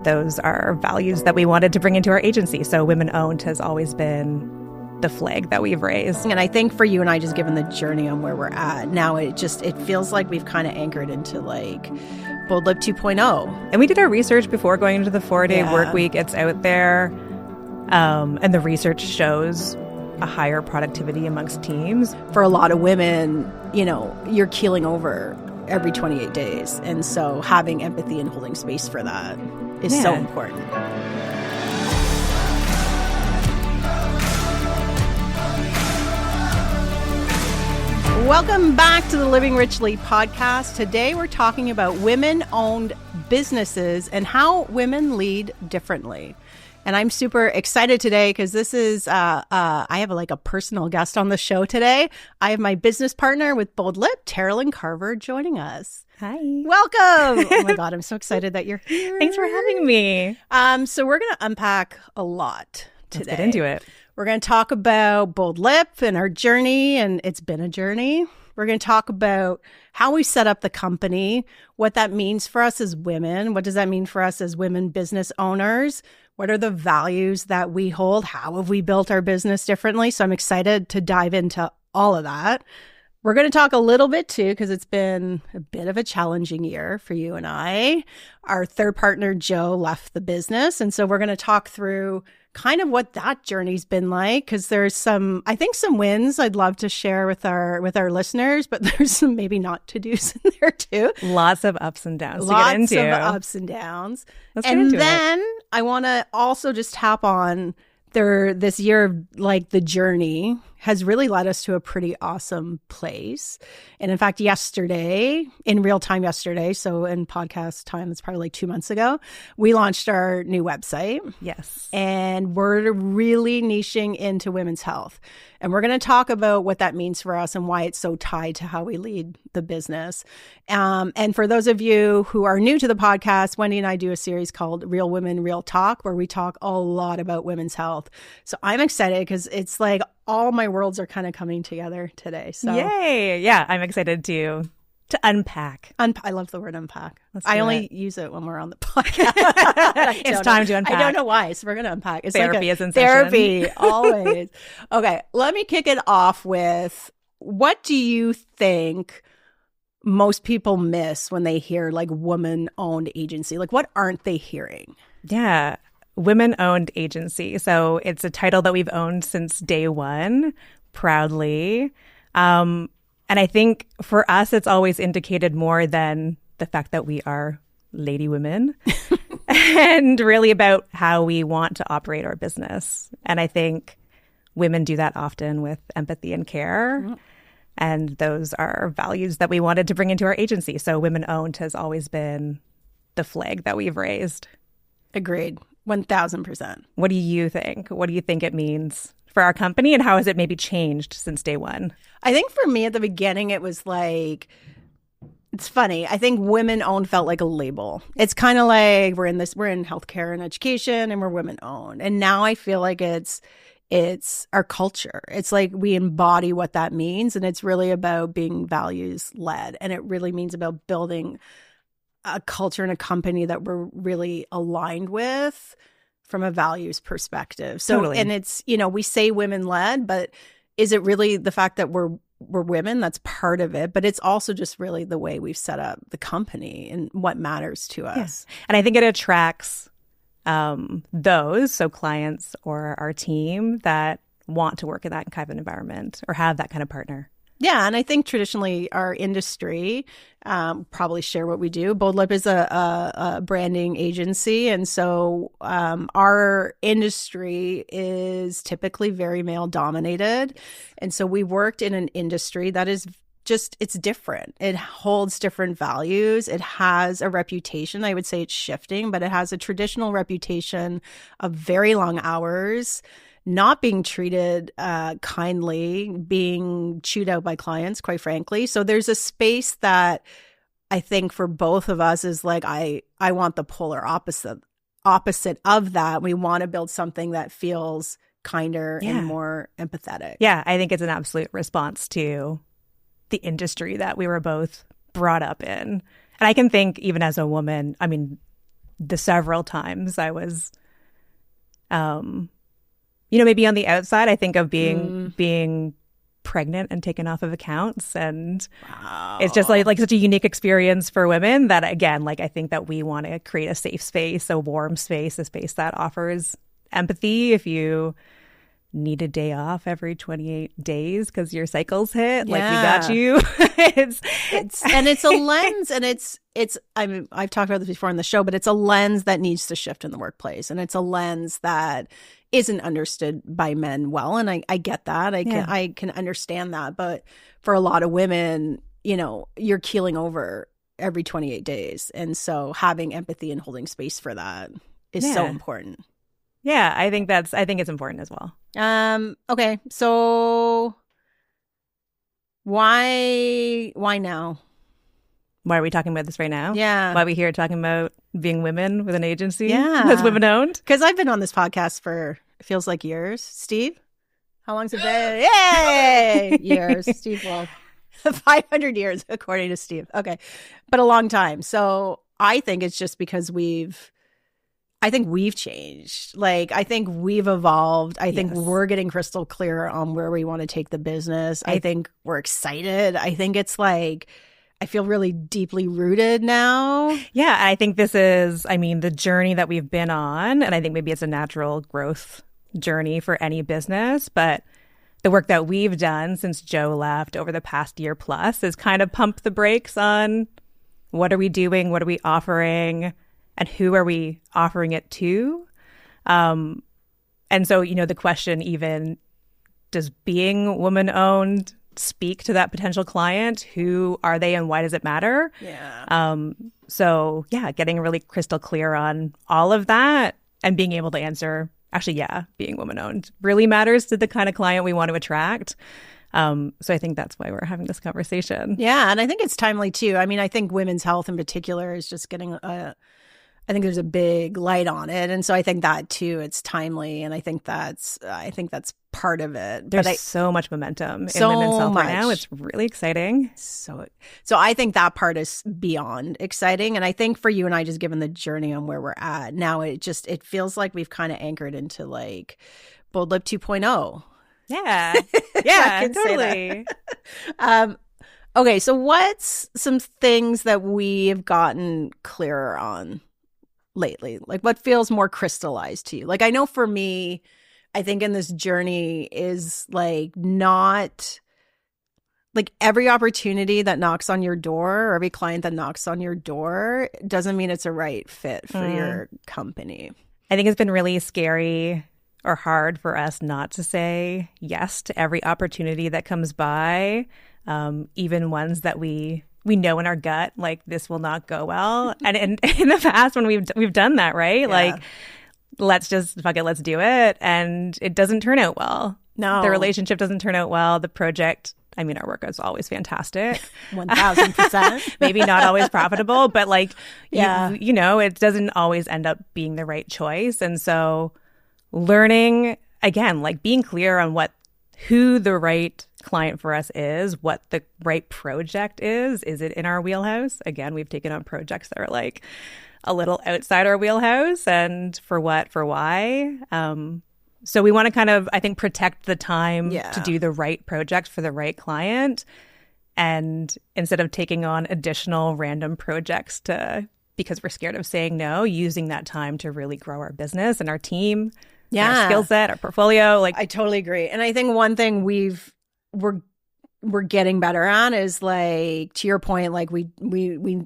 Those are values that we wanted to bring into our agency. So women-owned has always been the flag that we've raised. And I think for you and I, just given the journey on where we're at now, it feels like we've kind of anchored into like Bold Lip 2.0. And we did our research before going into the 4-day work week. It's out there. And the research shows a higher productivity amongst teams. For a lot of women, you know, you're keeling over every 28 days. And so having empathy and holding space for that is so important. Welcome back to the Living Richly podcast. Today we're talking about women-owned businesses and how women lead differently. And I'm super excited today because this is, I have a personal guest on the show today. I have my business partner with Bold Lip, Taralyn Carver, joining us. Hi. Welcome. Oh my God, I'm so excited that you're here. Thanks for having me. So we're going to unpack a lot today. Let's get into it. We're going to talk about Bold Lip and our journey, and it's been a journey. We're going to talk about how we set up the company, what that means for us as women. What does that mean for us as women business owners? What are the values that we hold? How have we built our business differently? So I'm excited to dive into all of that. We're going to talk a little bit too, because it's been a bit of a challenging year for you and I. Our third partner, Joe, left the business. And so we're going to talk through kind of what that journey's been like, because there's some wins I'd love to share with our listeners, but there's some maybe not to-dos in there too. Lots of ups and downs to get into. Lots of ups and downs. Let's get into then it. I want to also just tap on this year of the journey has really led us to a pretty awesome place. And in fact, in real time yesterday, so in podcast time, it's probably 2 months ago, we launched our new website. Yes. And we're really niching into women's health. And we're going to talk about what that means for us and why it's so tied to how we lead the business. And for those of you who are new to the podcast, Wendy and I do a series called Real Women, Real Talk, where we talk a lot about women's health. So I'm excited because it's like all my worlds are kind of coming together today. So yay. Yeah, I'm excited to unpack. I love the word unpack. I only use it when we're on the podcast. It's time to unpack. I don't know why, so we're going to unpack. It's Therapy is in therapy, always. Okay, let me kick it off with, what do you think most people miss when they hear woman-owned agency? What aren't they hearing? Yeah. Women-owned agency. So it's a title that we've owned since day one, proudly. And I think for us, it's always indicated more than the fact that we are lady women and really about how we want to operate our business. And I think women do that often with empathy and care. Mm-hmm. And those are values that we wanted to bring into our agency. So women-owned has always been the flag that we've raised. Agreed. 1,000%. What do you think? What do you think it means for our company, and how has it maybe changed since day one? I think for me at the beginning, it was it's funny. I think women-owned felt like a label. It's kind of like we're in healthcare and education and we're women-owned. And now I feel like it's our culture. It's like we embody what that means. And it's really about being values-led. And it really means about building a culture and a company that we're really aligned with from a values perspective. So, totally. And it's, we say women-led, but is it really the fact that we're women? That's part of it. But it's also just really the way we've set up the company and what matters to us. Yeah. And I think it attracts those, so clients or our team, that want to work in that kind of environment or have that kind of partner. Yeah, and I think traditionally our industry, probably share what we do. Bold Lip is a branding agency, and so our industry is typically very male dominated, and so we worked in an industry that is it's different. It holds different values. It has a reputation. I would say it's shifting, but it has a traditional reputation of very long hours, not being treated kindly, being chewed out by clients, quite frankly. So there's a space that I think for both of us is I want the polar opposite of that. We want to build something that feels kinder and more empathetic. Yeah, I think it's an absolute response to the industry that we were both brought up in. And I can think, even as a woman, the several times I was, maybe on the outside, I think of being pregnant and taken off of accounts, and it's just like such a unique experience for women that, again, like I think that we want to create a safe space, a warm space, a space that offers empathy. If you need a day off every 28 days because your cycle's hit, like we got you. it's a lens, and I've talked about this before on the show, but it's a lens that needs to shift in the workplace, and it's a lens that isn't understood by men well, and I get that. I can understand that, but for a lot of women, you're keeling over every 28 days, and so having empathy and holding space for that is so important. Yeah, I think it's important as well. Okay, so why now? Why are we talking about this right now? Yeah. Why are we here talking about being women with an agency? Yeah. That's women owned? Because I've been on this podcast for, it feels like years. Steve? How long's it been? Yay! Years. Steve, well, 500 years, according to Steve. Okay. But a long time. So I think it's just because we've changed. Like, I think we've evolved. I think we're getting crystal clear on where we want to take the business. I think we're excited. I think it's like, I feel really deeply rooted now. Yeah, I think this is, the journey that we've been on, and I think maybe it's a natural growth journey for any business, but the work that we've done since Joe left over the past year plus is kind of pump the brakes on what are we doing, what are we offering, and who are we offering it to? And so, the question even, does being woman-owned speak to that potential client? Who are they and why does it matter? Yeah. So, getting really crystal clear on all of that and being able to answer, being woman-owned really matters to the kind of client we want to attract. So I think that's why we're having this conversation. Yeah, and I think it's timely too. I think women's health in particular is just getting I think there's a big light on it, and so I think that too, it's timely, and I think that's part of it. There's so much momentum in women's health right now. It's really exciting. So I think that part is beyond exciting, and I think for you and I, just given the journey on where we're at now, it feels like we've kind of anchored into like Bold Lip 2.0. Yeah, yeah, totally. Okay, so what's some things that we have gotten clearer on lately? Like, what feels more crystallized to you? Like, I know for me, I think in this journey is like, not like every opportunity that knocks on your door or every client that knocks on your door doesn't mean it's a right fit for your company. I think it's been really scary or hard for us not to say yes to every opportunity that comes by, even ones that we know in our gut, like, this will not go well. And in the past, when we've done that, right? Yeah. Like, let's just fuck it, let's do it. And it doesn't turn out well. No. The relationship doesn't turn out well. The project, our work is always fantastic. 1,000%. Maybe not always profitable, but like, it doesn't always end up being the right choice. And so learning, again, like being clear on who the right client for us is, what the right project is it in our wheelhouse? Again, we've taken on projects that are like a little outside our wheelhouse, and for why. So we want to kind of, I think, protect the time to do the right project for the right client, and instead of taking on additional random projects because we're scared of saying no, using that time to really grow our business and our team, our skill set, our portfolio. Like, I totally agree. And I think one thing we're getting better on is, like, to your point, like we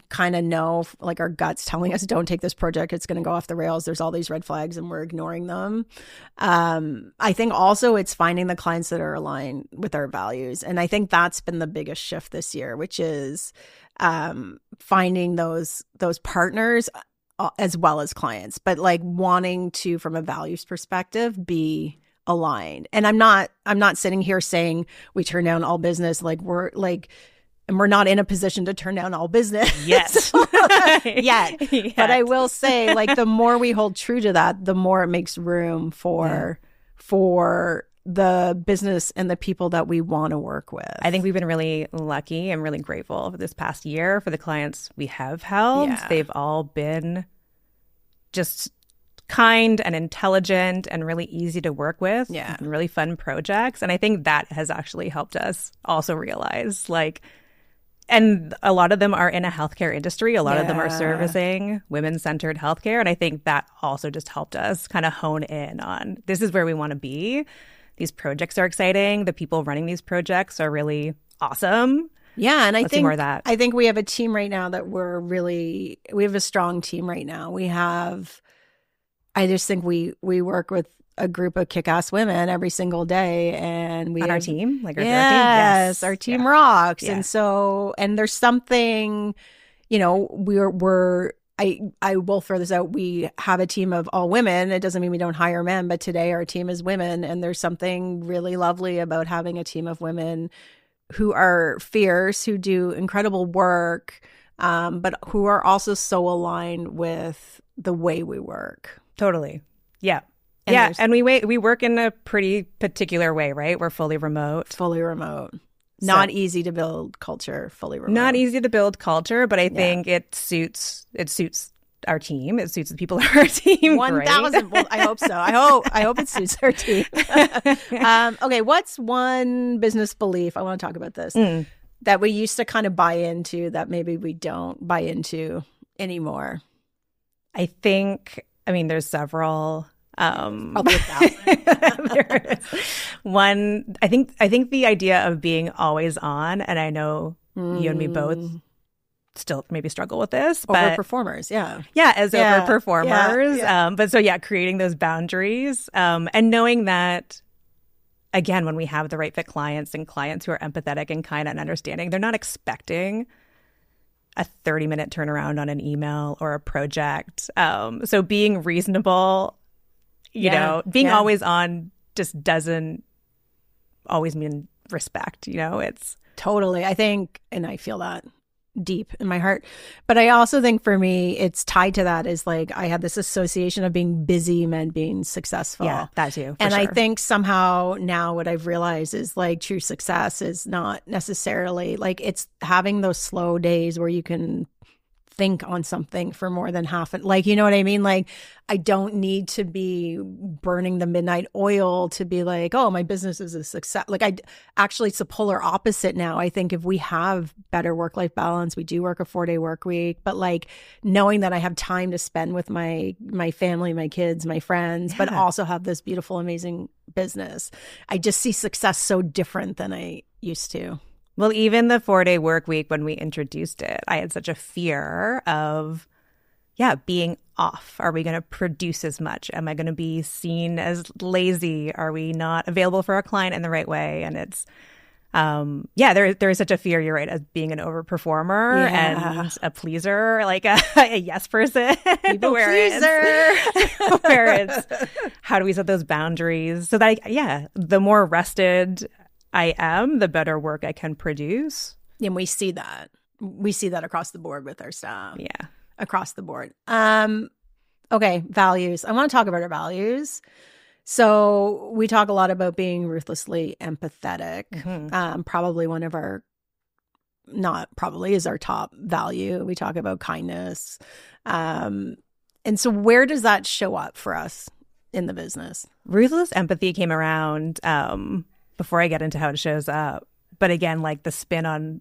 kind of know, like, our guts telling us, don't take this project, it's going to go off the rails, there's all these red flags, and we're ignoring them. I think also it's finding the clients that are aligned with our values, and I think that's been the biggest shift this year, which is finding those partners as well as clients, but like wanting to, from a values perspective, be aligned. And I'm not sitting here saying we turn down all business. Like, we're not in a position to turn down all business. Yes. Yet. But I will say, like, the more we hold true to that, the more it makes room for the business and the people that we want to work with. I think we've been really lucky and really grateful for this past year for the clients we have held. Yeah. They've all been just kind and intelligent and really easy to work with. Yeah. And really fun projects. And I think that has actually helped us also realize, like, and a lot of them are in a healthcare industry. A lot of them are servicing women-centered healthcare. And I think that also just helped us kind of hone in on, this is where we want to be. These projects are exciting. The people running these projects are really awesome. Yeah, and I Let's see think more of that. I think we have a team right now that we have a strong team right now. I just think we work with a group of kick-ass women every single day, and on our team, like our yes, team? our team rocks. Yeah. And there's something, you know, I will throw this out. We have a team of all women. It doesn't mean we don't hire men, but today our team is women, and there's something really lovely about having a team of women who are fierce, who do incredible work, but who are also so aligned with the way we work. Totally. Yeah. And and we work in a pretty particular way, right? We're fully remote. Fully remote. Not easy to build culture, fully remote. Not easy to build culture, but I think it suits our team. It suits the people on our team. 1,000. Well, I hope so. I hope it suits our team. Okay, what's one business belief, I want to talk about this, that we used to kind of buy into that maybe we don't buy into anymore? I mean, there's several. Probably 1,000. There is one. I think the idea of being always on, and I know you and me both still maybe struggle with this, but overperformers, overperformers. Yeah. But so creating those boundaries, and knowing that, again, when we have the right fit clients and clients who are empathetic and kind and understanding, they're not expecting a 30-minute turnaround on an email or a project. So being reasonable, you know, being always on just doesn't always mean respect, you know, it's totally. I think, and I feel that deep in my heart, but I also think for me, it's tied to that is like, I have this association of being busy meant being successful. Yeah, that too. And I think somehow now what I've realized is like true success is not necessarily like, it's having those slow days where you can think on something for more than half an, like, you know what I mean? Like, I don't need to be burning the midnight oil to be like, oh, my business is a success. Like, it's a polar opposite now. I think if we have better work-life balance, we do work a 4-day work week, but like knowing that I have time to spend with my family, my kids, my friends, but also have this beautiful, amazing business. I just see success so different than I used to. Well, even the 4-day work week, when we introduced it, I had such a fear of, being off. Are we going to produce as much? Am I going to be seen as lazy? Are we not available for our client in the right way? And it's, there is such a fear, you're right, as being an overperformer and a pleaser, like a yes person. People pleaser. Where it's, how do we set those boundaries so that, the more rested I am, the better work I can produce. And we see that. We see that across the board with our staff. Yeah. Across the board. Okay, values. I want to talk about our values. So we talk a lot about being ruthlessly empathetic. Probably one of our, not probably, is our top value. We talk about kindness. And so where does that show up for us in the business? Ruthless empathy came around before I get into how it shows up. But again, like the spin on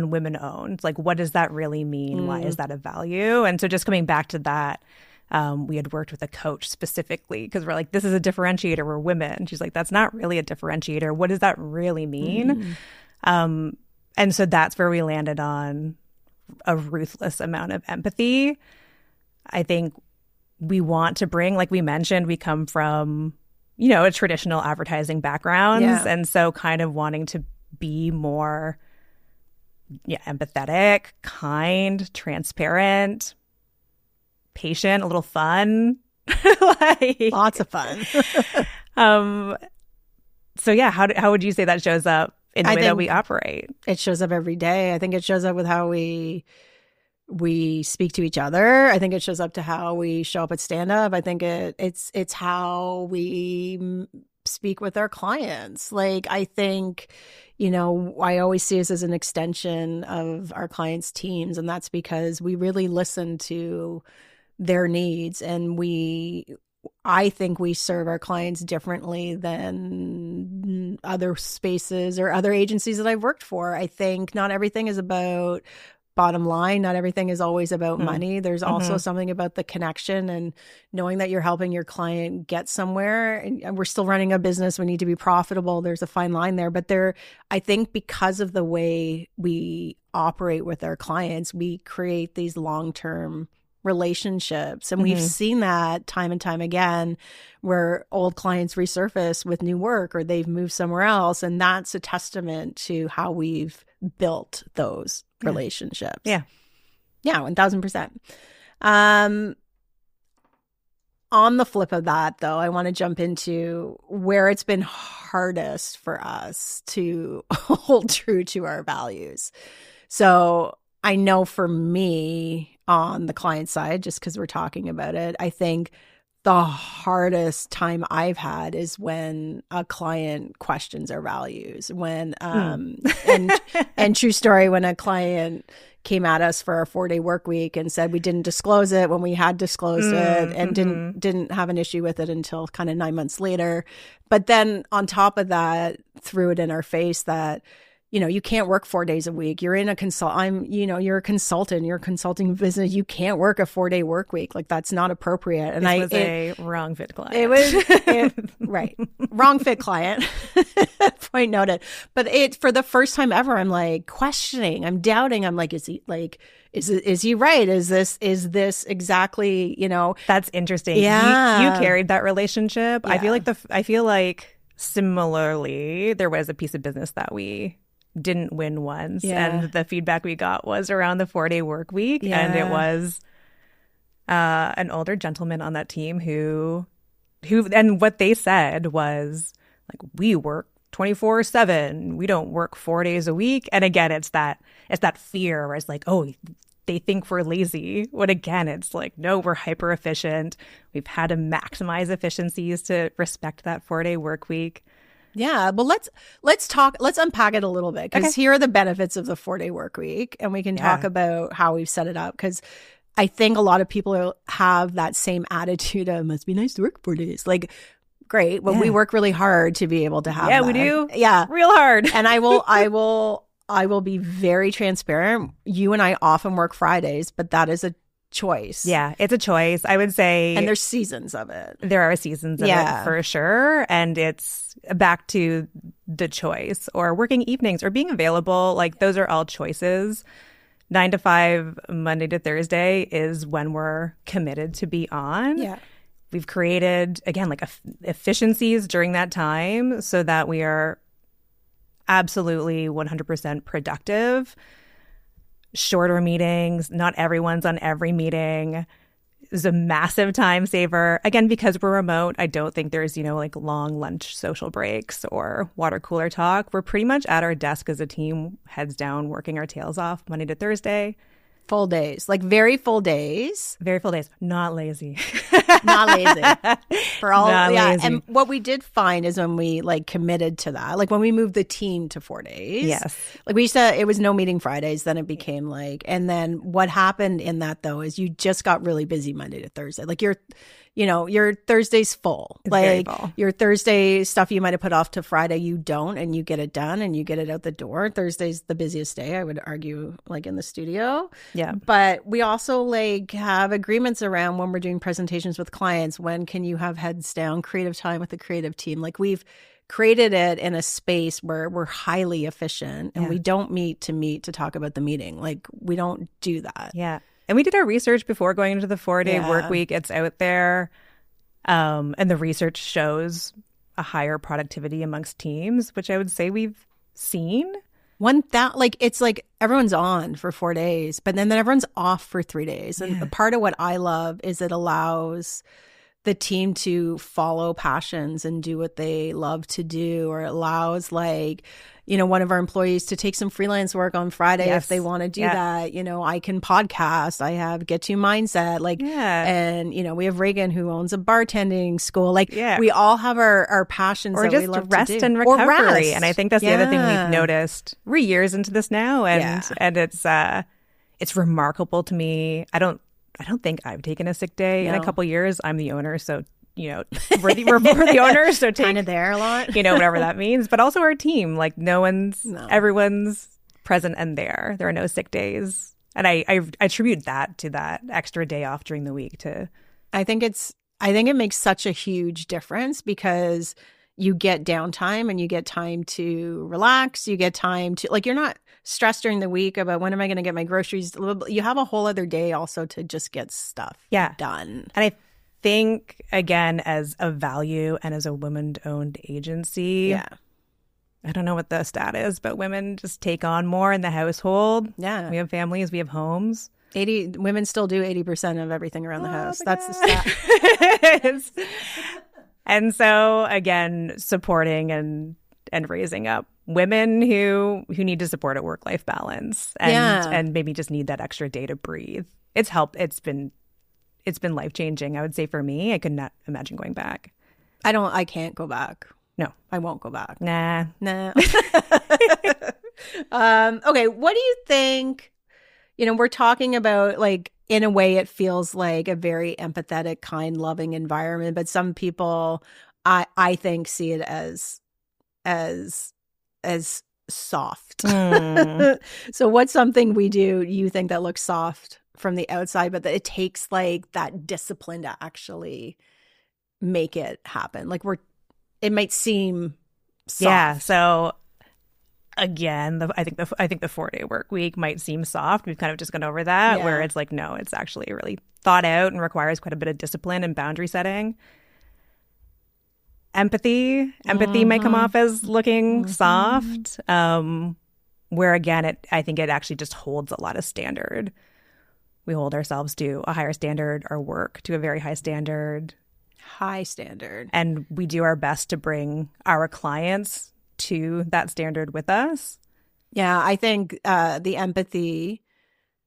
women owned, like what does that really mean? Why is that a value? And so just coming back to that, we had worked with a coach specifically because we're like, this is a differentiator. We're women. She's like, that's not really a differentiator. What does that really mean? And so that's where we landed on a ruthless amount of empathy. I think we want to bring, like we mentioned, we come from, you know, a traditional advertising background. And so kind of wanting to be more empathetic, kind, transparent, patient, a little fun. Lots of fun. So how would you say that shows up in the way that we operate? It shows up every day. I think it shows up with how we speak to each other. I think it shows up to how we show up at stand-up. I think it's how we speak with our clients. Like, I think, you know, I always see us as an extension of our clients' teams. And that's because we really listen to their needs. And I think we serve our clients differently than other spaces or other agencies that I've worked for. I think not everything is about bottom line. Not everything is always about money. There's also something about the connection and knowing that you're helping your client get somewhere. And we're still running a business. We need to be profitable. There's a fine line there. But I think because of the way we operate with our clients, we create these long-term relationships. And we've seen that time and time again where old clients resurface with new work or they've moved somewhere else. And that's a testament to how we've built those relationships. Yeah, 1000%. On the flip of that, though, I want to jump into where it's been hardest for us to hold true to our values. So I know for me, on the client side, just because we're talking about it, I think the hardest time I've had is when a client questions our values. When and true story, when a client came at us for our 4-day work week and said we didn't disclose it when we had disclosed it, and didn't have an issue with it until kind of 9 months later. But then on top of that, threw it in our face that, you know, you can't work 4 days a week. You're in a you're a consultant, you're a consulting business. You can't work a 4-day work week. Like, that's not appropriate. And this was a wrong fit client. Right. Wrong fit client. Point noted. But for the first time ever, I'm like questioning, I'm doubting. I'm like, is he right? Is this exactly, you know? That's interesting. Yeah. You carried that relationship. Yeah. I feel like similarly, there was a piece of business that we didn't win once, and the feedback we got was around the 4-day work week, and it was an older gentleman on that team who and what they said was like, we work 24/7, we don't work 4 days a week. And again, it's that fear where it's like, oh, they think we're lazy, when again it's like, no, we're hyper efficient. We've had to maximize efficiencies to respect that 4-day work week. Yeah, well, let's unpack it a little bit, because here are the benefits of the 4-day work week, and we can talk about how we've set it up, because I think a lot of people have that same attitude of, must be nice to work 4 days. Like, great, but we work really hard to be able to have that. Yeah, we do. Yeah, real hard. And I will be very transparent. You and I often work Fridays, but that is a choice. Yeah, it's a choice, I would say. And there's seasons of it. There are seasons of it for sure. And it's back to the choice, or working evenings or being available. Like, those are all choices. 9 to 5, Monday to Thursday is when we're committed to be on. Yeah. We've created, again, like efficiencies during that time so that we are absolutely 100% productive. Shorter meetings, not everyone's on every meeting, is a massive time saver. Again, because we're remote, I don't think there's, like long lunch social breaks or water cooler talk. We're pretty much at our desk as a team, heads down, working our tails off Monday to Thursday. Full days, like very full days. Very full days. Not lazy. Not lazy. For all, Not lazy. And what we did find is when we committed to that, like when we moved the team to 4 days. Yes. Like we used to, it was no meeting Fridays. Then it became and then what happened in that though is you just got really busy Monday to Thursday. Like your Thursday's full. It's like full. Your Thursday stuff you might have put off to Friday, you don't, and you get it done and you get it out the door. Thursday's the busiest day, I would argue, in the studio. Yeah. But we also have agreements around when we're doing presentations with clients. When can you have heads down, creative time with the creative team? Like, we've created it in a space where we're highly efficient, and we don't meet to talk about the meeting. Like, we don't do that. Yeah. And we did our research before going into the 4-day work week. It's out there. And the research shows a higher productivity amongst teams, which I would say we've seen. It's like everyone's on for 4 days, but then everyone's off for 3 days. And part of what I love is it allows the team to follow passions and do what they love to do, or it allows one of our employees to take some freelance work on Friday if they want to do that. I can podcast. I have Get To Mindset. And, we have Reagan who owns a bartending school. We all have our passions or that we love rest to do. And recovery. Or rest. And I think that's the other thing we've noticed. We're years into this now. And it's remarkable to me. I don't I don't think I've taken a sick day in a No. couple years. I'm the owner, so we're the owners, so take Kind of there a lot. whatever that means. But also our team, like No. everyone's present and there. There are no sick days, and I attribute that to that extra day off during the week. I think it makes such a huge difference because you get downtime and you get time to relax. You get time to, like, you're not stressed during the week about when am I going to get my groceries. You have a whole other day also to just get stuff done. And I think, again, as a value and as a women-owned agency, I don't know what the stat is, but women just take on more in the household. Yeah. We have families, we have homes. Women still do 80% of everything around the house. That's the stat. And so, again, supporting and raising up women who need to support a work-life balance and maybe just need that extra day to breathe. It's been life-changing, I would say, for me. I could not imagine going back. I can't go back. No. I won't go back. Nah. Okay, what do you think? We're talking about, like, in a way, it feels like a very empathetic, kind, loving environment, but some people, I think, see it as soft. So what's something we do you think that looks soft from the outside, but that it takes, like, that discipline to actually make it happen? Like, it might seem soft. Yeah, so again, I think the 4-day work week might seem soft. We've kind of just gone over that, where it's like, no, it's actually really thought out and requires quite a bit of discipline and boundary setting. Empathy might come off as looking soft, where again, I think it actually just holds a lot of standard. We hold ourselves to a higher standard, our work to a very high standard. High standard. And we do our best to bring our clients to that standard with us. Yeah, I think the empathy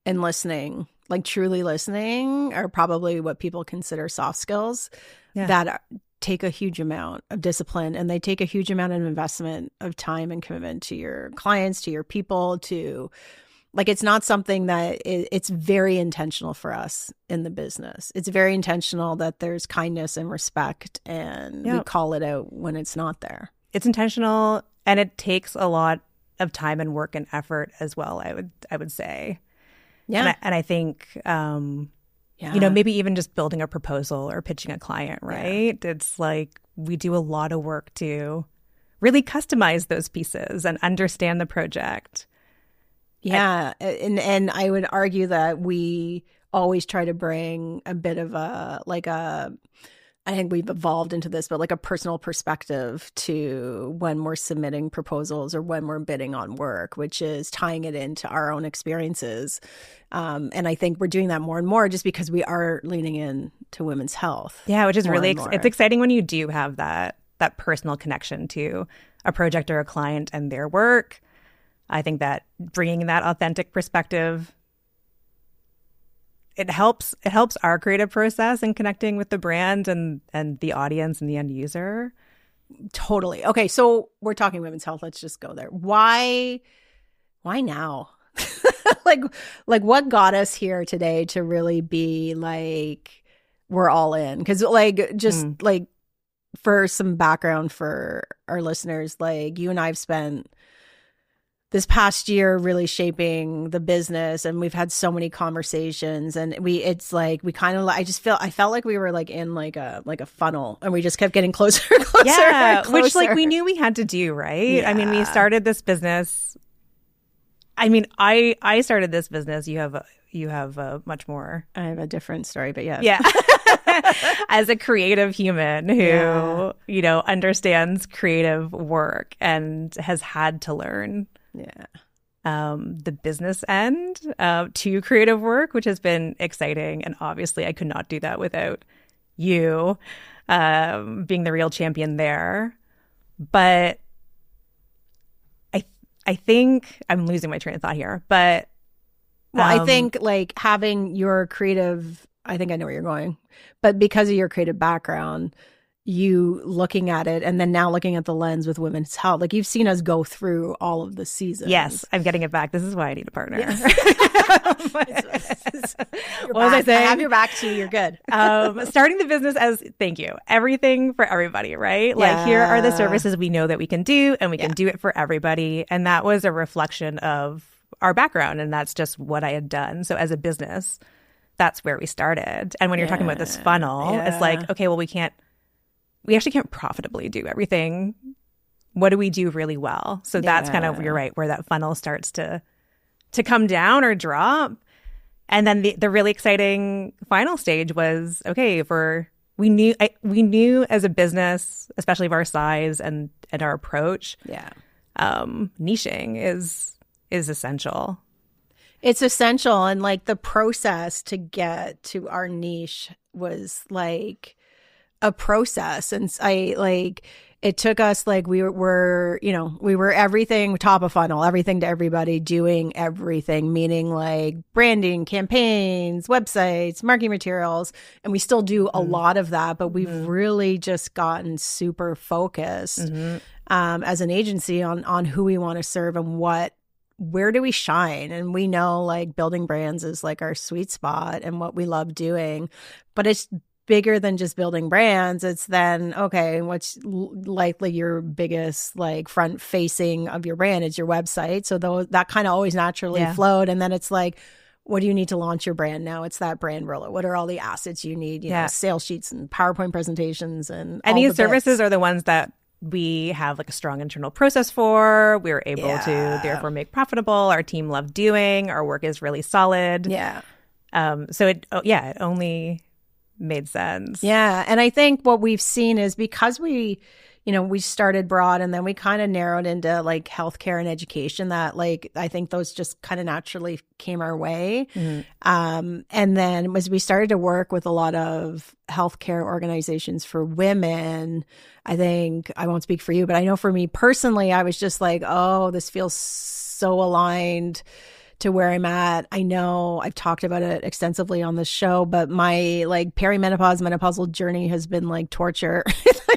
and listening, like truly listening, are probably what people consider soft skills that take a huge amount of discipline, and they take a huge amount of investment of time and commitment to your clients, to your people, to, like, it's not something that it's very intentional for us in the business. It's very intentional that there's kindness and respect, and we call it out when it's not there. It's intentional, and it takes a lot of time and work and effort as well, I would say. Yeah. And I think, maybe even just building a proposal or pitching a client, right? Yeah. It's like we do a lot of work to really customize those pieces and understand the project. Yeah. And I would argue that we always try to bring a bit of I think we've evolved into this, but like a personal perspective to when we're submitting proposals or when we're bidding on work, which is tying it into our own experiences. And I think we're doing that more and more just because we are leaning in to women's health. Yeah, which is really, it's exciting when you do have that personal connection to a project or a client and their work. I think that bringing that authentic perspective, it helps our creative process in connecting with the brand and the audience and the end user. Totally. Okay, so we're talking women's health. Let's just go there. Why now? like what got us here today to really be like, we're all in? Because like for some background for our listeners, like you and I have spent this past year really shaping the business, and we've had so many conversations, and I felt like we were like in like a funnel, and we just kept getting closer and closer. Yeah, and closer. Which like we knew we had to do, right? Yeah. I mean, we started this business. I mean, I started this business. You have a much more. I have a different story, but yes. Yeah. As a creative human who, understands creative work and has had to learn the business end to creative work, which has been exciting. And obviously I could not do that without you being the real champion there. But I think I'm losing my train of thought here. But I think like having your creative, I think I know where you're going, but because of your creative background, you looking at it and then now looking at the lens with women's health? Like, you've seen us go through all of the seasons. Yes, I'm getting it back. This is why I need a partner. Yes. What was I saying? I have your back too. You're good. Starting the business as, thank you, everything for everybody, right? Like, here are the services we know that we can do, and we can do it for everybody. And that was a reflection of our background, and that's just what I had done. So as a business, that's where we started. And when you're talking about this funnel, it's like, okay, well, we actually can't profitably do everything. What do we do really well? So that's kind of, you're right, where that funnel starts to come down or drop. And then the really exciting final stage was, okay, we knew as a business, especially of our size and our approach, niching is essential. It's essential. And like, the process to get to our niche was like a process. And it took us, like, we were everything top of funnel, everything to everybody, doing everything, meaning like branding, campaigns, websites, marketing materials. And we still do a lot of that, but we've really just gotten super focused as an agency on who we want to serve and where do we shine. And we know, like, building brands is like our sweet spot and what we love doing, but it's bigger than just building brands. It's then, okay, what's likely your biggest, like, front facing of your brand is your website. So that kind of always naturally flowed. And then it's like, what do you need to launch your brand now? It's that brand roller. What are all the assets you need? You know, sales sheets and PowerPoint presentations and these services are the ones that we have, like, a strong internal process for. We were able to therefore make profitable. Our team loved doing. Our work is really solid. Yeah. So it only made sense. Yeah. And I think what we've seen is, because we started broad and then we kind of narrowed into like healthcare and education, that, like, I think those just kind of naturally came our way. And then as we started to work with a lot of healthcare organizations for women, I think, I won't speak for you, but I know for me personally, I was just like, oh, this feels so aligned to where I'm at. I know I've talked about it extensively on this show, but my, like, menopausal journey has been like torture.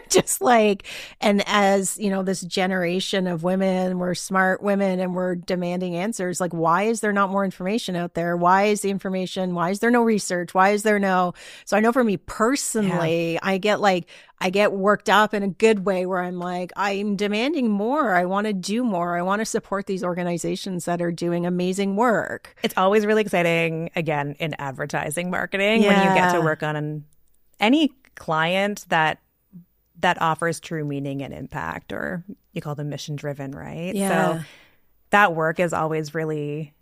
Just like, and as you know, this generation of women, we're smart women and we're demanding answers. Like, why is there not more information out there? Why is there no research? Why is there no? So I know for me personally, I get worked up in a good way, where I'm like, I'm demanding more. I want to do more. I want to support these organizations that are doing amazing work. It's always really exciting, again, in advertising marketing, when you get to work on any client that offers true meaning and impact, or you call them mission driven, right? Yeah. So that work is always really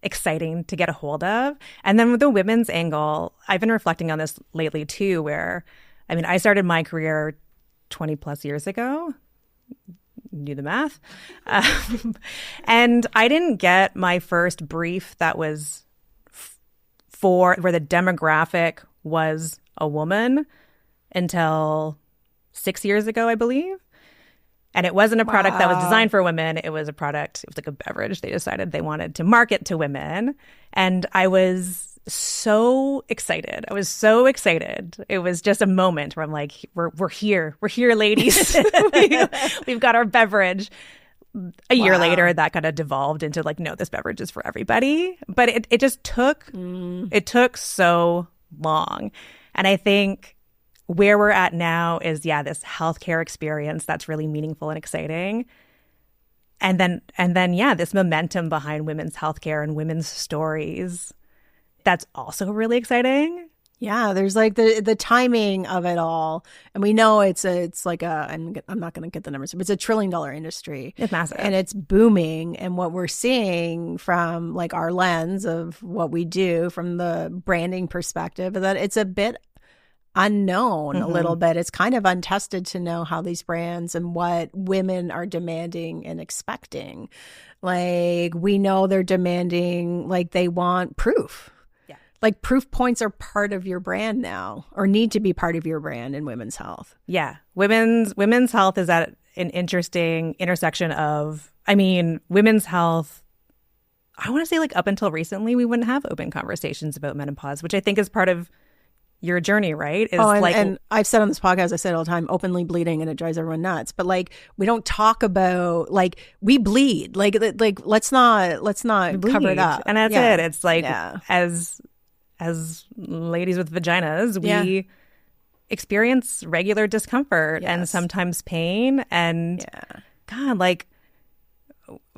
exciting to get a hold of. And then with the women's angle, I've been reflecting on this lately too, where, I mean, I started my career 20 plus years ago. Do the math. And I didn't get my first brief that was where the demographic was a woman until 6 years ago, I believe. And it wasn't a product that was designed for women. It was like a beverage they decided they wanted to market to women. And I was so excited. It was just a moment where I'm like, we're here. We're here, ladies. We've got our beverage. A year later, that kind of devolved into like, no, this beverage is for everybody. But it just took so long. And I think where we're at now is, this healthcare experience that's really meaningful and exciting. And then, this momentum behind women's healthcare and women's stories, that's also really exciting. Yeah, there's like the timing of it all. And we know it's like I'm not going to get the numbers, but it's $1 trillion industry. It's massive. And it's booming. And what we're seeing from like our lens of what we do from the branding perspective, that it's a bit unknown a little bit. It's kind of untested to know how these brands and what women are demanding and expecting. Like, we know they're demanding, like, they want proof. Like, proof points are part of your brand now, or need to be part of your brand in women's health. Yeah. Women's health is at an interesting intersection of, I mean, women's health, I want to say, like, up until recently, we wouldn't have open conversations about menopause, which I think is part of your journey, right? Is and I've said on this podcast, I said all the time, openly bleeding, and it drives everyone nuts. But like, we don't talk about, like, we bleed. Like let's not cover it up. And that's it. It's like, as ladies with vaginas, we experience regular discomfort and sometimes pain. And God, like,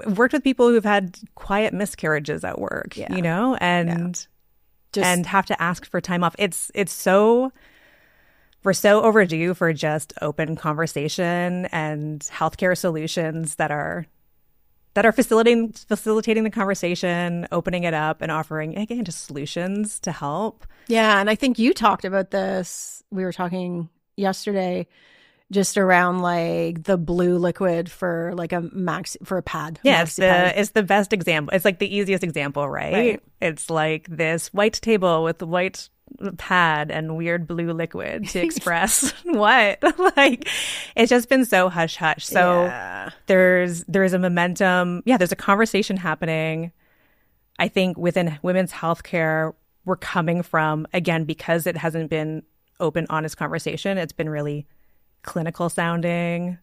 worked with people who've had quiet miscarriages at work, you know, and have to ask for time off. We're so overdue for just open conversation and healthcare solutions that are facilitating the conversation, opening it up, and offering, again, just solutions to help. Yeah, and I think you talked about this. We were talking yesterday, just around like the blue liquid for like a pad. Yeah, it's the best example. It's like the easiest example, right? It's like this white table with the white pad and weird blue liquid to express what? Like, it's just been so hush hush. So there's a momentum. Yeah, there's a conversation happening. I think within women's healthcare, we're coming from, again, because it hasn't been open, honest conversation. It's been really clinical sounding,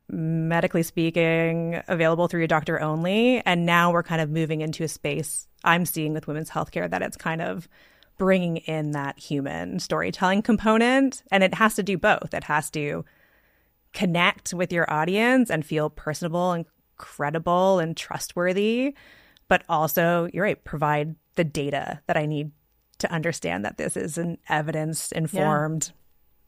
medically speaking, available through your doctor only. And now we're kind of moving into a space I'm seeing with women's healthcare that it's kind of bringing in that human storytelling component. And it has to do both. It has to connect with your audience and feel personable and credible and trustworthy, but also, you're right, provide the data that I need to understand that this is an evidence-informed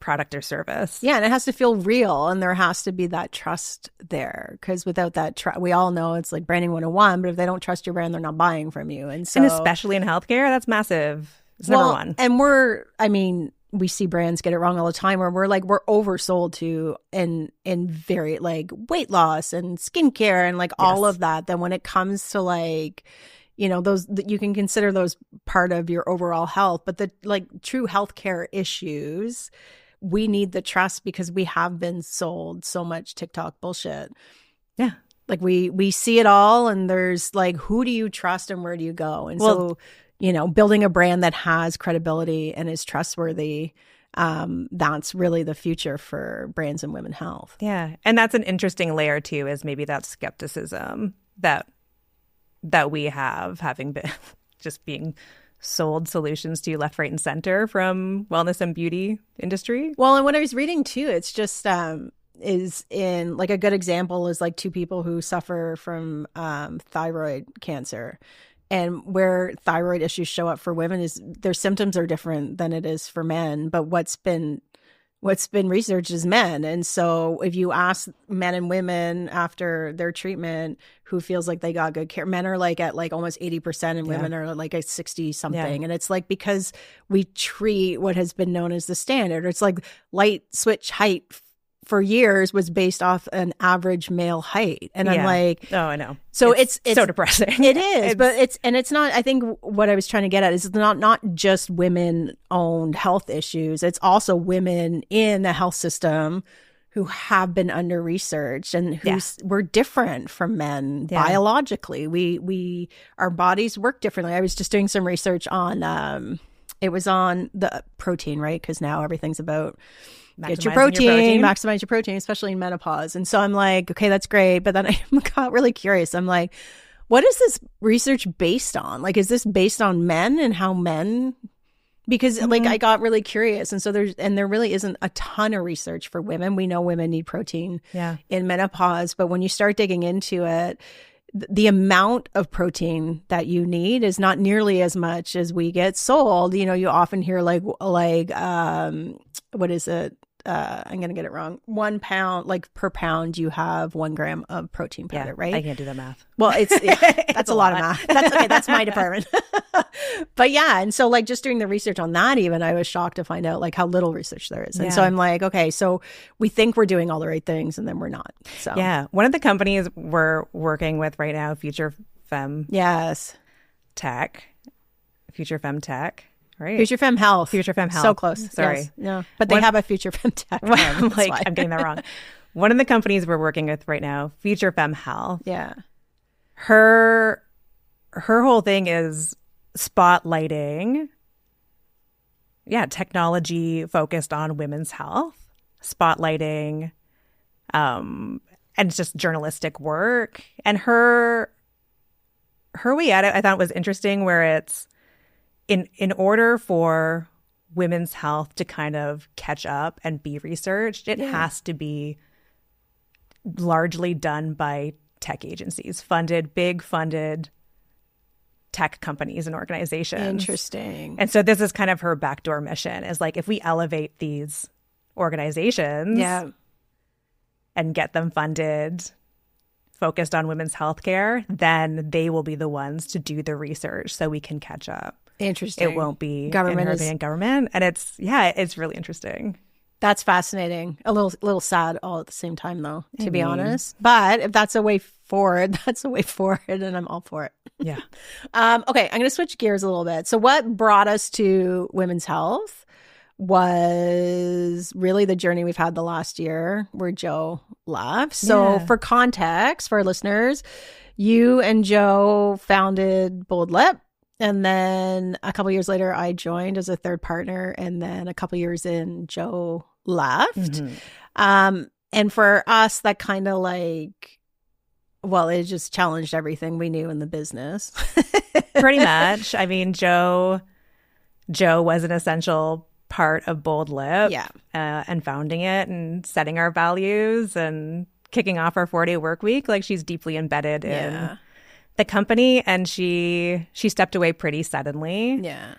product or service. Yeah, and it has to feel real, and there has to be that trust there, because without that we all know it's like branding 101, but if they don't trust your brand, they're not buying from you. And especially in healthcare, that's massive. It's number one. And we see brands get it wrong all the time, where we're oversold to in very like weight loss and skincare and like all of that. Then when it comes to like, you know, those, you can consider those part of your overall health, but the like true healthcare issues, we need the trust, because we have been sold so much TikTok bullshit. Yeah. Like we see it all, and there's like, who do you trust and where do you go? And so, you know, building a brand that has credibility and is trustworthy, that's really the future for brands in women's health. Yeah. And that's an interesting layer too, is maybe that skepticism that we have, having been just being sold solutions to left, right, and center from wellness and beauty industry. Well, and what I was reading too, it's just is in like a good example is like two people who suffer from thyroid cancer, and where thyroid issues show up for women is their symptoms are different than it is for men. But what's been researched is men. And so if you ask men and women after their treatment who feels like they got good care, men are like at like almost 80% and women are like at 60 something. And it's like, because we treat what has been known as the standard. It's like light switch height for years was based off an average male height. And I'm like, oh, I know. So it's so depressing. It is, but it's not, I think what I was trying to get at is it's not just women owned health issues. It's also women in the health system who have been under researched and we're different from men biologically. We our bodies work differently. I was just doing some research on it was on the protein, right? Because now everything's about get your protein, maximize your protein, especially in menopause. And so I'm like, okay, that's great. But then I got really curious. I'm like, what is this research based on? Like, is this based on men and how men? Because like I got really curious. And so there really isn't a ton of research for women. We know women need protein in menopause. But when you start digging into it, the amount of protein that you need is not nearly as much as we get sold. You know, you often hear like what is it? I'm going to get it wrong. 1 pound, like per pound, you have 1 gram of protein powder, right? I can't do the math. Well, that's a lot of math. That's okay. That's my department. But yeah. And so like just doing the research on that, even I was shocked to find out like how little research there is. And so I'm like, okay, so we think we're doing all the right things and then we're not. So yeah. One of the companies we're working with right now, Future Femme Tech. Right. Future Femme Health. So close. Sorry. Yes. No. But they have a Future Femme Tech. I'm getting that wrong. One of the companies we're working with right now, Future Femme Health. Yeah. Her whole thing is spotlighting technology focused on women's health, spotlighting, and just journalistic work. And her way at it, I thought was interesting, where it's in order for women's health to kind of catch up and be researched, it has to be largely done by tech agencies, big funded tech companies and organizations. Interesting. And so this is kind of her backdoor mission, is like, if we elevate these organizations and get them funded, focused on women's healthcare, then they will be the ones to do the research so we can catch up. Interesting. It won't be government. Government. And it's really interesting. That's fascinating. A little sad all at the same time, though, to be honest. But if that's a way forward, that's a way forward, and I'm all for it. Yeah. Okay, I'm going to switch gears a little bit. So what brought us to women's health was really the journey we've had the last year where Joe left. So for context, for our listeners, you and Joe founded Bold Lip. And then a couple years later, I joined as a third partner. And then a couple years in, Joe left. Mm-hmm. And for us, that kind of like, well, it just challenged everything we knew in the business. Pretty much. I mean, Joe was an essential part of Bold Lip, and founding it and setting our values and kicking off our 4-day work week. Like, she's deeply embedded in the company, and she stepped away pretty suddenly. Yeah.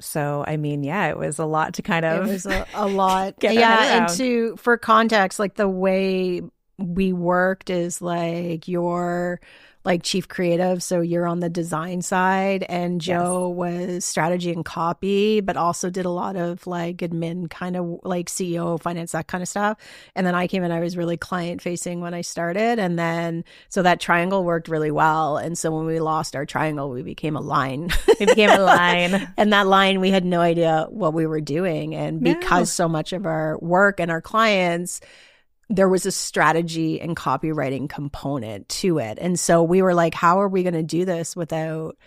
So, I mean, it was a lot to kind of... It was a lot. Get our head and for context, like the way we worked is like you're like chief creative, so you're on the design side, and Joe was strategy and copy, but also did a lot of like admin, kind of like CEO, finance, that kind of stuff. And then I came in, I was really client facing when I started, and then so that triangle worked really well. And so when we lost our triangle, we became a line. And that line, we had no idea what we were doing. And because so much of our work and our clients, there was a strategy and copywriting component to it. And so we were like, how are we going to do this without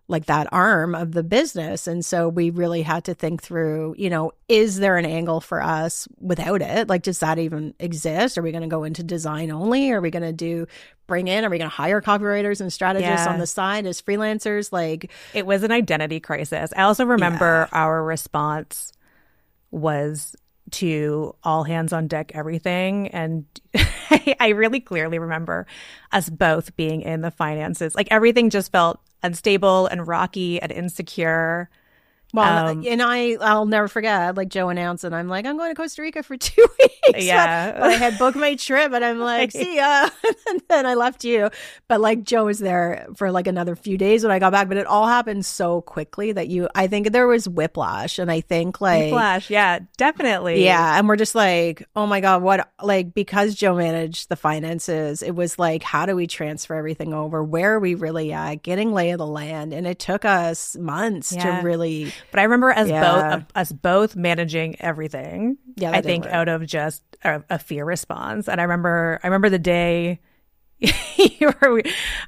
like that arm of the business? And so we really had to think through, is there an angle for us without it? Like, does that even exist? Are we going to go into design only? Are we going to are we going to hire copywriters and strategists on the side as freelancers? Like, it was an identity crisis. I also remember our response was to all hands on deck everything. And I really clearly remember us both being in the finances. Like, everything just felt unstable and rocky and insecure. Well, and I'll never forget, like Joe announced, and I'm like, I'm going to Costa Rica for 2 weeks. Yeah. But I had booked my trip, and I'm like, see ya. And then I left you. But like Joe was there for like another few days when I got back. But it all happened so quickly that I think there was whiplash. And I think like... Whiplash, yeah, definitely. Yeah. And we're just like, oh my God, what? Like, because Joe managed the finances, it was like, how do we transfer everything over? Where are we really at? Getting lay of the land. And it took us months to really... But I remember us both managing everything. Yeah, I think out of just a fear response. And I remember the day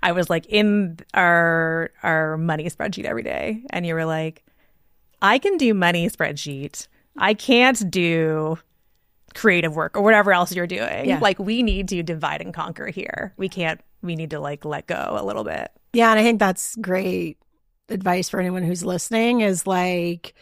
I was like in our money spreadsheet every day, and you were like, I can do money spreadsheet. I can't do creative work or whatever else you're doing. Yeah. Like, we need to divide and conquer here. We need to like let go a little bit. Yeah, and I think that's great advice for anyone who's listening is like,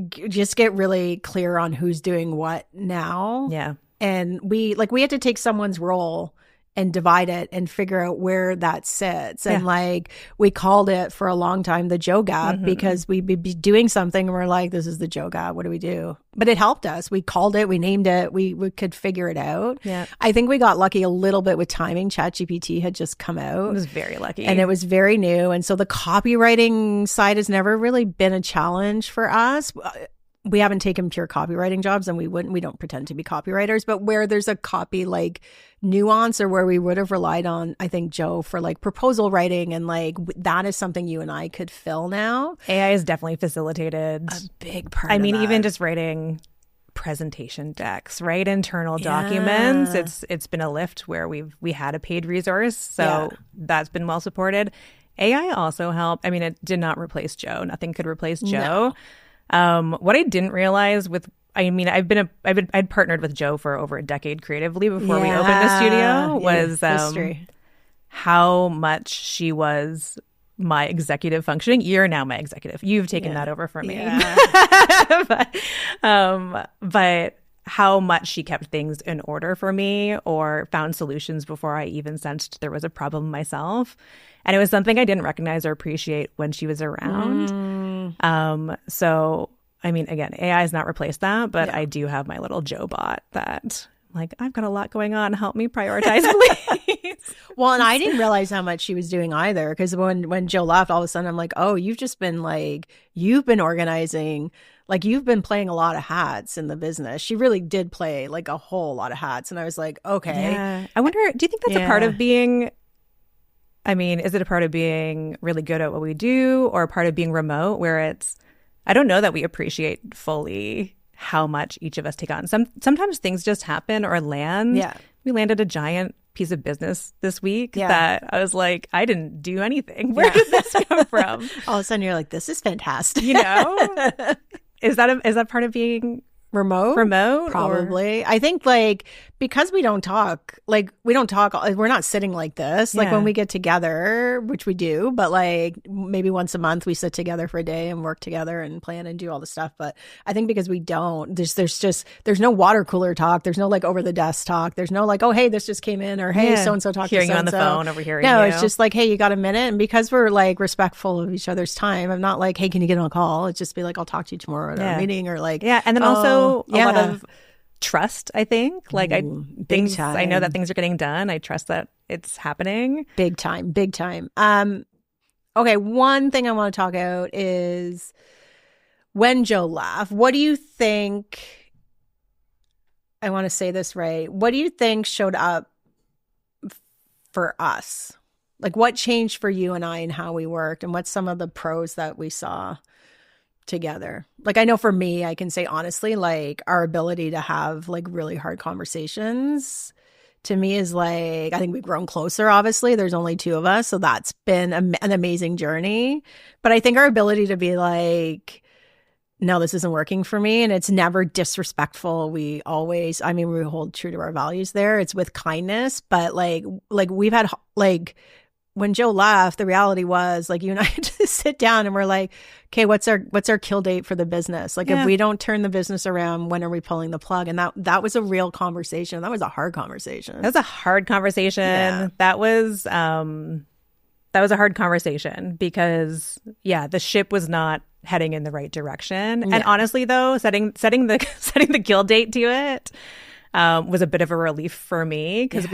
just get really clear on who's doing what now. Yeah. And we had to take someone's role and divide it and figure out where that sits. And like, we called it for a long time the Joe Gap, because we'd be doing something and we're like, this is the Joe Gap. What do we do? But it helped us. We called it, we named it, we could figure it out. Yeah. I think we got lucky a little bit with timing. ChatGPT had just come out. It was very lucky. And it was very new. And so the copywriting side has never really been a challenge for us. We haven't taken pure copywriting jobs, and we don't pretend to be copywriters, but where there's a copy like nuance, or where we would have relied on, I think, Joe for like proposal writing, and like that is something you and I could fill now. AI has definitely facilitated a big part. I mean, even just writing presentation decks, right? Internal documents. It's been a lift where we had a paid resource, so that's been well supported. AI also helped. I mean, it did not replace Joe. Nothing could replace Joe. What I didn't realize I'd partnered with Joe for over a decade creatively before we opened the studio was how much she was my executive functioning. You're now my executive. You've taken that over from me. But how much she kept things in order for me or found solutions before I even sensed there was a problem myself. And it was something I didn't recognize or appreciate when she was around. So, I mean, again, AI has not replaced that, but I do have my little Joe bot that, like, I've got a lot going on. Help me prioritize, please. Well, and I didn't realize how much she was doing either, because when Joe left, all of a sudden I'm like, oh, you've been organizing. Like, you've been playing a lot of hats in the business. She really did play like a whole lot of hats. And I was like, okay. Yeah. I wonder, do you think that's a part of being, I mean, is it a part of being really good at what we do or a part of being remote where it's, I don't know that we appreciate fully how much each of us take on. Sometimes things just happen or land. Yeah. We landed a giant piece of business this week that I was like, I didn't do anything. Where did this come from? All of a sudden you're like, this is fantastic. You know? Is that part of being remote? Probably. I think, like, because we don't talk, we're not sitting like this. Like, when we get together, which we do, but like maybe once a month we sit together for a day and work together and plan and do all the stuff. But I think because we don't, there's no water cooler talk. There's no like over the desk talk. There's no like, oh, hey, this just came in, or hey, so-and-so talked to so-and-so. Hearing you on the phone, overhearing No, you. it's just like, hey, you got a minute? And because we're like respectful of each other's time, I'm not like, hey, can you get on a call? It's just be like, I'll talk to you tomorrow at our meeting, or like. Yeah. And then also a lot of trust, I think. Like, I know that things are getting done. I trust that it's happening. Big time. Okay, one thing I want to talk about is when Joe left. What do you think, I want to say this right, what do you think showed up for us? Like, what changed for you and I and how we worked, and what's some of the pros that we saw together? Like, I know for me, I can say honestly, like, our ability to have like really hard conversations to me is like, I think we've grown closer. Obviously there's only two of us, so that's been an amazing journey. But I think our ability to be like, no, this isn't working for me, and it's never disrespectful. We hold true to our values there. It's with kindness, but like we've had, like, when Joe left, the reality was, like, you and I had to sit down and we're like, okay, what's our kill date for the business? Like, if we don't turn the business around, when are we pulling the plug? And that was a real conversation. That was a hard conversation. That was a hard conversation. Yeah. That was a hard conversation because, the ship was not heading in the right direction. Yeah. And honestly, though, setting the kill date to it was a bit of a relief for me, because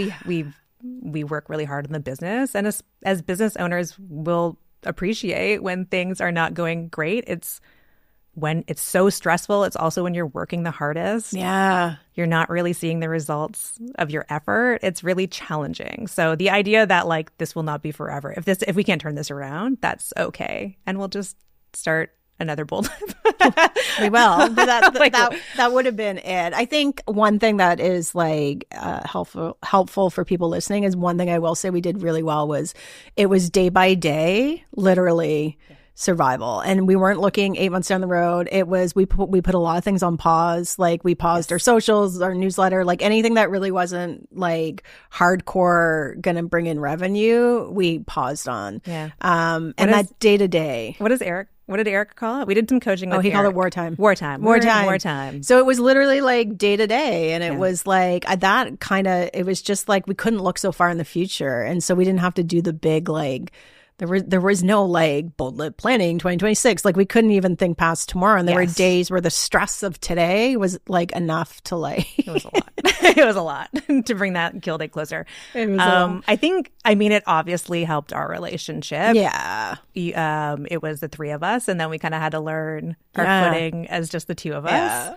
we work really hard in the business, and as business owners, we'll appreciate when things are not going great. It's when it's so stressful. It's also when you're working the hardest. Yeah, you're not really seeing the results of your effort. It's really challenging. So the idea that, like, this will not be forever. If we can't turn this around, that's okay, and we'll just start another bold we will, but that would have been it. I think one thing that is like helpful for people listening is, one thing I will say we did really well was, it was day by day, literally survival. And we weren't looking 8 months down the road. It was, we put a lot of things on pause. Like, we paused our socials, our newsletter, like anything that really wasn't like hardcore gonna bring in revenue, we paused on. Yeah. And that day to day. What did Eric call it? We did some coaching with he Eric. called it wartime. Wartime. So it was literally like day to day. And it was like it was just like, we couldn't look so far in the future. And so we didn't have to do the big, like, there was no like bold lip planning 2026. Like, we couldn't even think past tomorrow. And there were days where the stress of today was like enough to like. It was a lot. It was a lot to bring that kill date closer. It was it obviously helped our relationship. Yeah. It was the three of us, and then we kind of had to learn our footing as just the two of us.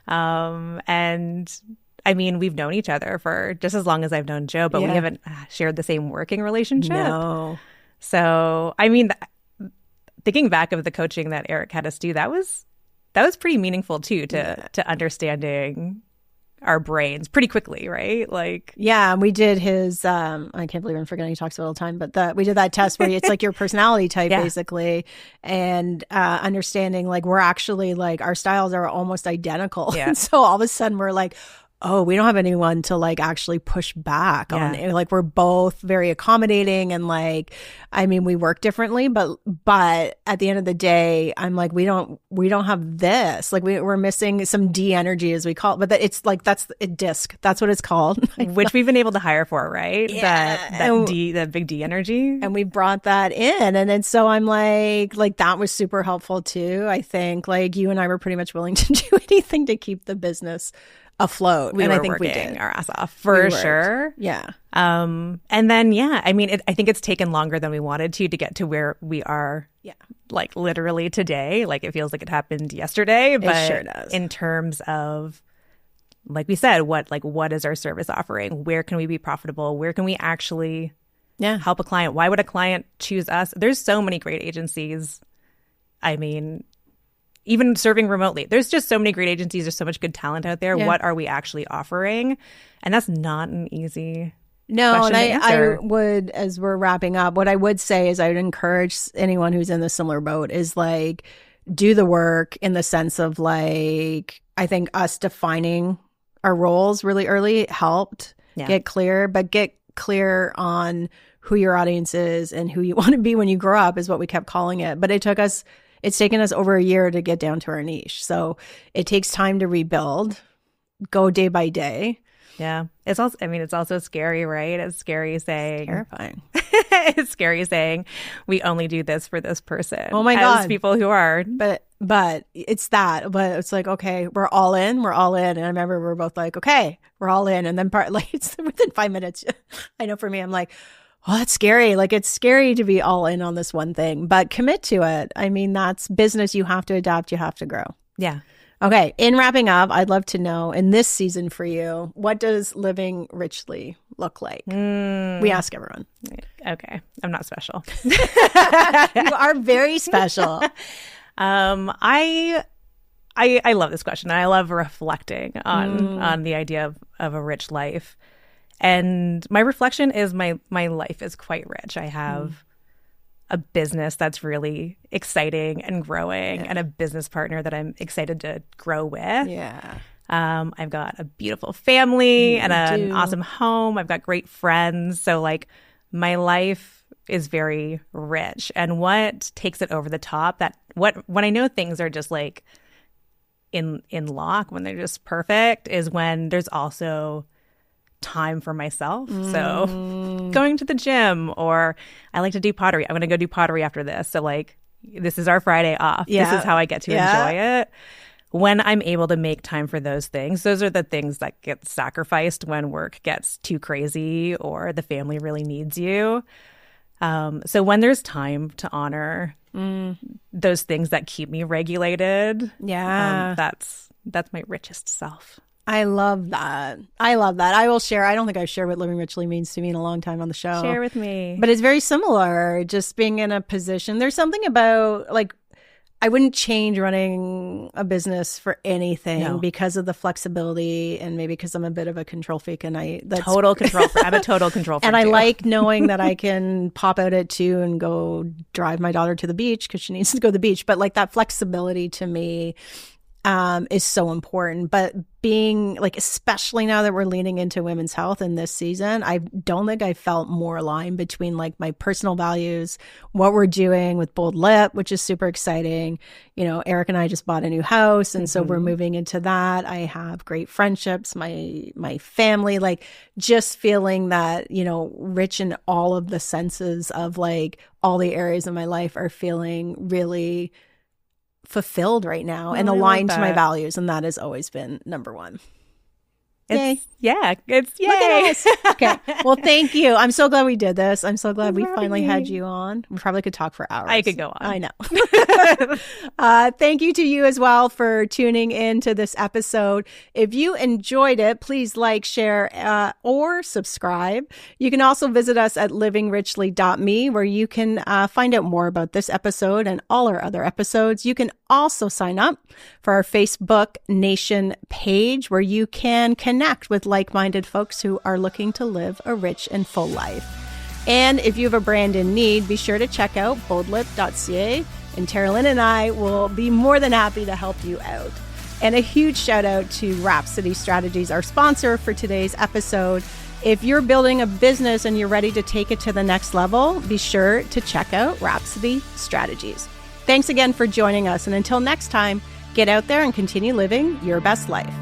And I mean, we've known each other for just as long as I've known Joe, but we haven't shared the same working relationship. No. So, I mean, thinking back of the coaching that Eric had us do, that was pretty meaningful too, to understanding our brains pretty quickly, right? Like, yeah, we did his, I can't believe I'm forgetting he talks about it all the time, but we did that test where it's like your personality type basically, and understanding like we're actually like our styles are almost identical. Yeah. And so all of a sudden we're like, oh, we don't have anyone to like actually push back on it. Like we're both very accommodating and like, I mean, we work differently, but at the end of the day, I'm like, we don't have this. Like we're missing some D energy as we call it, but it's like, that's a disc. That's what it's called. Which we've been able to hire for, right? Yeah. That big D energy. And we brought that in. And then so I'm like that was super helpful too. I think like you and I were pretty much willing to do anything to keep the business afloat. I think we did our ass off for sure. Yeah. And then, I mean, I think it's taken longer than we wanted to get to where we are. Yeah. Like literally today. Like it feels like it happened yesterday. But it sure does. In terms of, like we said, what is our service offering? Where can we be profitable? Where can we actually help a client? Why would a client choose us? There's so many great agencies. I mean, even serving remotely, there's just so many great agencies. There's so much good talent out there. What are we actually offering? And that's not an easy question and to answer. I would, as we're wrapping up, what I would say is I would encourage anyone who's in the similar boat is like, do the work in the sense of like, I think us defining our roles really early helped get clear, but get clear on who your audience is and who you want to be when you grow up is what we kept calling it. But it's taken us over a year to get down to our niche. So it takes time to rebuild, go day by day. Yeah. It's also scary, right? It's scary saying. Terrifying. It's scary saying we only do this for this person. Oh my God. As people who are. But it's that. But it's like, okay, we're all in. And I remember we're both like, okay, we're all in. And then it's within 5 minutes. I know for me, I'm like, well, that's scary. Like, it's scary to be all in on this one thing, but commit to it. I mean, that's business. You have to adapt. You have to grow. Yeah. Okay. In wrapping up, I'd love to know in this season for you, what does living richly look like? We ask everyone. Okay. I'm not special. You are very special. I love this question. I love reflecting on the idea of a rich life. And my reflection is my life is quite rich. I have a business that's really exciting and growing and a business partner that I'm excited to grow with. Yeah. I've got a beautiful family and an awesome home. I've got great friends. So like my life is very rich. And what takes it over the top, when I know things are just like in lock, when they're just perfect, is when there's also time for myself. So going to the gym, or I like to do pottery. I'm going to go do pottery after this. So like this is our Friday off. Yeah. This is how I get to enjoy it. When I'm able to make time for those things, those are the things that get sacrificed when work gets too crazy or the family really needs you. So when there's time to honor those things that keep me regulated, that's my richest self. I love that. I will share. I don't think I've shared what living richly means to me in a long time on the show. Share with me. But it's very similar, just being in a position. There's something about, like, I wouldn't change running a business for anything because of the flexibility, and maybe because I'm a bit of a control freak, and total control freak. I'm a total control freak. And I like knowing that I can pop out at 2 and go drive my daughter to the beach because she needs to go to the beach. But like that flexibility to me is so important. But being like, especially now that we're leaning into women's health in this season, I don't think I felt more aligned between like my personal values, what we're doing with Bold Lip, which is super exciting. You know, Eric and I just bought a new house, and so we're moving into that. I have great friendships, my family, like just feeling that, you know, rich in all of the senses of like all the areas of my life are feeling really fulfilled right now and aligned to my values. And that has always been number one. Yay. It's yay. Look at us. Okay. Well, thank you. I'm so glad we did this. I'm so glad we finally had you on. We probably could talk for hours. I could go on. I know. Thank you to you as well for tuning in to this episode. If you enjoyed it, please like, share, or subscribe. You can also visit us at livingrichley.me, where you can find out more about this episode and all our other episodes. You can also sign up for our Facebook Nation page, where you can connect with like-minded folks who are looking to live a rich and full life. And if you have a brand in need, be sure to check out boldlip.ca, and Taralyn and I will be more than happy to help you out. And a huge shout out to Rhapsody Strategies, our sponsor for today's episode. If you're building a business and you're ready to take it to the next level, be sure to check out Rhapsody Strategies. Thanks again for joining us. And until next time, get out there and continue living your best life.